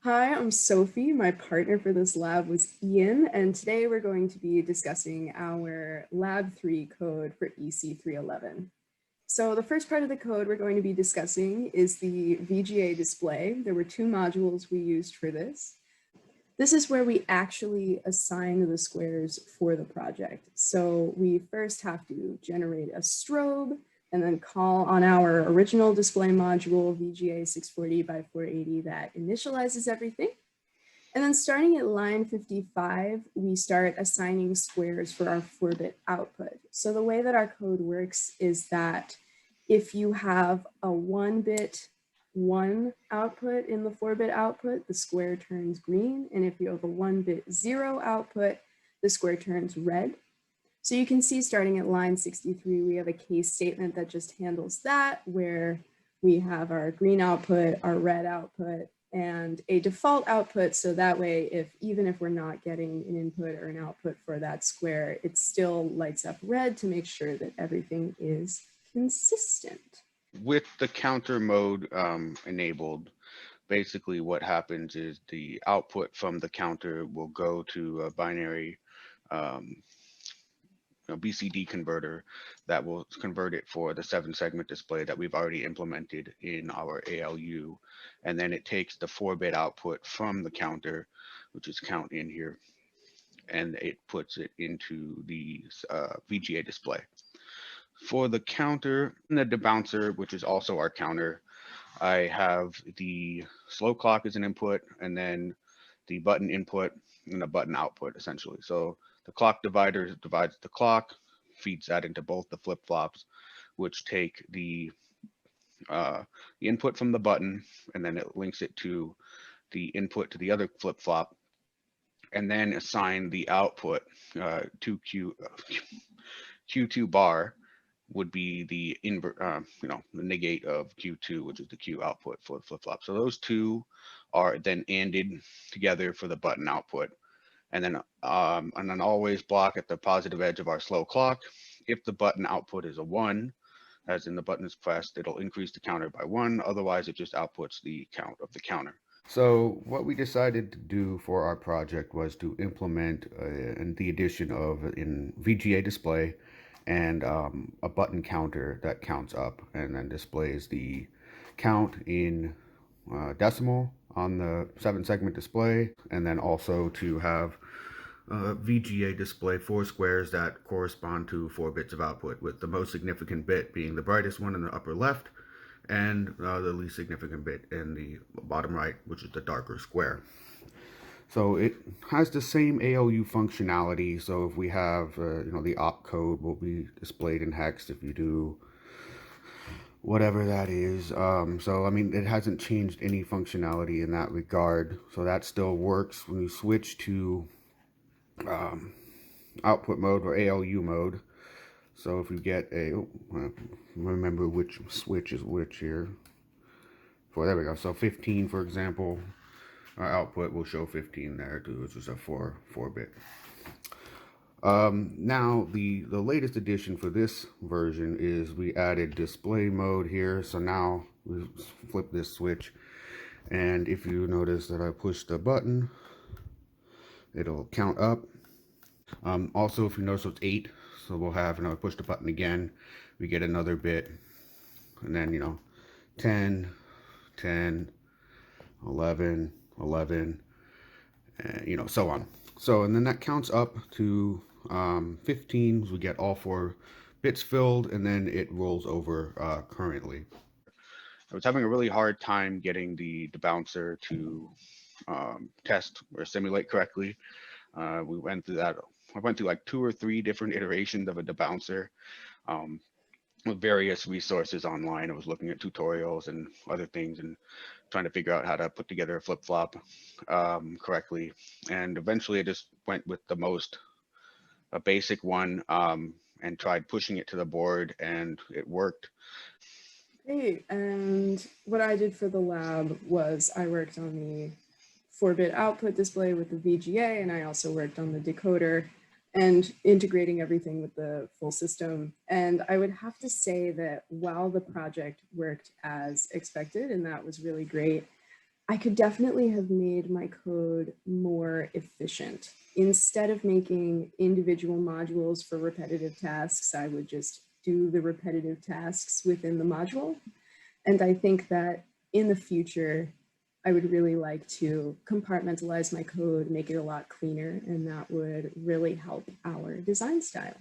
Hi, I'm Sophie. My partner for this lab was Ian, and today we're going to be discussing our lab 3 code for EC311. So the first part of the code we're going to be discussing is the VGA display. There were two modules we used for this. This is where we actually assign the squares for the project. So we first have to generate a strobe and then call on our original display module, VGA 640 by 480, that initializes everything. And then starting at line 55, we start assigning squares for our 4-bit output. So the way that our code works is that if you have a 1-bit 1 output in the 4-bit output, the square turns green. And if you have a 1-bit 0 output, the square turns red. So you can see starting at line 63, we have a case statement that just handles that, where we have our green output, our red output, and a default output. So that way, even if we're not getting an input or an output for that square, it still lights up red to make sure that everything is consistent. With the counter mode enabled, basically what happens is the output from the counter will go to a binary um, BCD converter that will convert it for the 7-segment display that we've already implemented in our ALU. And then it takes the 4-bit output from the counter, which is count in here, and it puts it into the VGA display. For the counter and the debouncer, which is also our counter, I have the slow clock as an input, and then the button input and the button output, essentially. So the clock divider divides the clock, feeds that into both the flip-flops, which take the input from the button, and then it links it to the input to the other flip-flop, and then assign the output to Q2 bar would be the the negate of Q2, which is the Q output for the flip-flop. So those two are then ANDed together for the button output. And then always block at the positive edge of our slow clock. If the button output is a 1, as in the button is pressed, it'll increase the counter by 1. Otherwise, it just outputs the count of the counter. So what we decided to do for our project was to implement the addition of an VGA display and a button counter that counts up and then displays the count in decimal on the 7-segment display, and then also to have VGA display 4 squares that correspond to 4 bits of output, with the most significant bit being the brightest one in the upper left, and the least significant bit in the bottom right, which is the darker square. So it has the same ALU functionality. So if we have, the opcode will be displayed in hex if you do whatever that is. So I mean, it hasn't changed any functionality in that regard. So that still works. When you switch to output mode or ALU mode, so if we get remember which switch is which here. There we go. So 15, for example, our output will show 15 there too, which is a 4-bit. Now the latest addition for this version is we added display mode here. So now we flip this switch, and if you notice that I push the button, it'll count up. Also, if you notice, it's 8. So we'll have, push the button again, we get another bit, and then 10, 10, 11, 11, and so on. So, and then that counts up to 15. So we get all 4 bits filled, and then it rolls over currently. I was having a really hard time getting the bouncer to test or simulate correctly. We went through that. I went through like 2 or 3 different iterations of a debouncer with various resources online. I was looking at tutorials and other things and trying to figure out how to put together a flip-flop correctly. And eventually I just went with a basic one and tried pushing it to the board, and it worked. Great. And what I did for the lab was I worked on the 4-bit output display with the VGA, and I also worked on the decoder and integrating everything with the full system. And I would have to say that while the project worked as expected, and that was really great, I could definitely have made my code more efficient. Instead of making individual modules for repetitive tasks, I would just do the repetitive tasks within the module. And I think that in the future, I would really like to compartmentalize my code, make it a lot cleaner, and that would really help our design style.